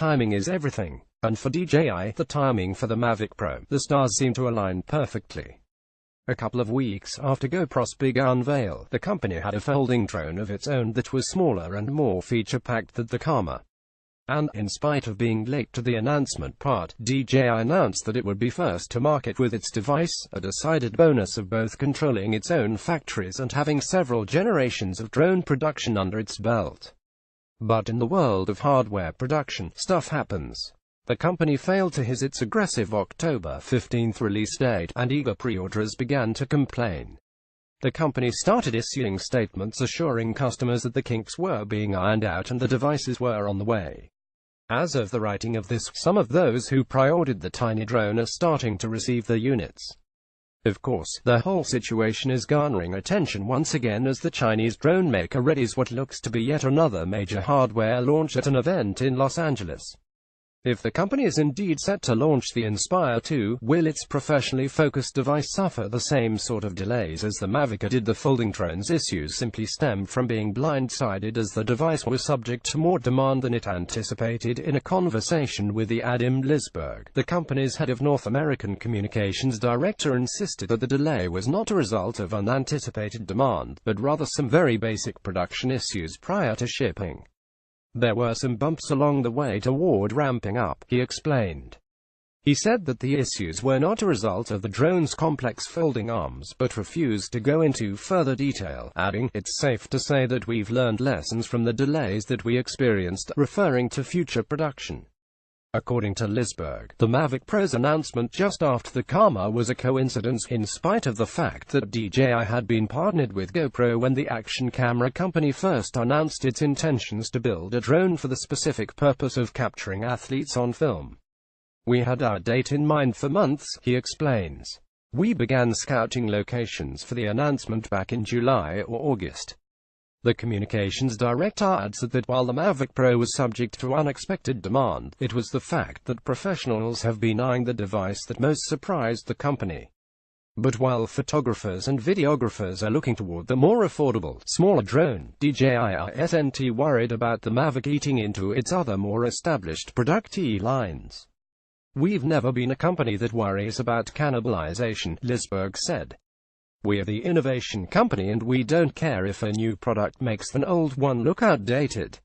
timing is everything. And for DJI, the timing for the Mavic Pro, the stars seem to align perfectly. A couple of weeks after GoPro's big unveil, the company had a folding drone of its own that was smaller and more feature-packed than the Karma. And, in spite of being late to the announcement part, DJI announced that it would be first to market with its device, a decided bonus of both controlling its own factories and having several generations of drone production under its belt. But in the world of hardware production, stuff happens. The company failed to hit its aggressive October 15th release date, and eager pre-orders began to complain. The company started issuing statements assuring customers that the kinks were being ironed out and the devices were on the way. As of the writing of this, some of those who pre-ordered the tiny drone are starting to receive their units. Of course, the whole situation is garnering attention once again as the Chinese drone maker readies what looks to be yet another major hardware launch at an event in Los Angeles. If the company is indeed set to launch the Inspire 2, will its professionally focused device suffer the same sort of delays as the Mavic did? The folding drone's issues simply stem from being blindsided as the device was subject to more demand than it anticipated. In a conversation with the Adam Lisberg, the company's head of North American communications director insisted that the delay was not a result of unanticipated demand, but rather some very basic production issues prior to shipping. There were some bumps along the way toward ramping up, he explained. He said that the issues were not a result of the drone's complex folding arms, but refused to go into further detail, adding, "It's safe to say that we've learned lessons from the delays that we experienced," referring to future production. According to Lisberg, the Mavic Pro's announcement just after the Karma was a coincidence, in spite of the fact that DJI had been partnered with GoPro when the action camera company first announced its intentions to build a drone for the specific purpose of capturing athletes on film. "We had our date in mind for months," he explains. "We began scouting locations for the announcement back in July or August." The communications director adds that while the Mavic Pro was subject to unexpected demand, it was the fact that professionals have been eyeing the device that most surprised the company. But while photographers and videographers are looking toward the more affordable, smaller drone, DJI isn't worried about the Mavic eating into its other more established product lines. "We've never been a company that worries about cannibalization," Lisberg said. "We're the innovation company and we don't care if a new product makes an old one look outdated."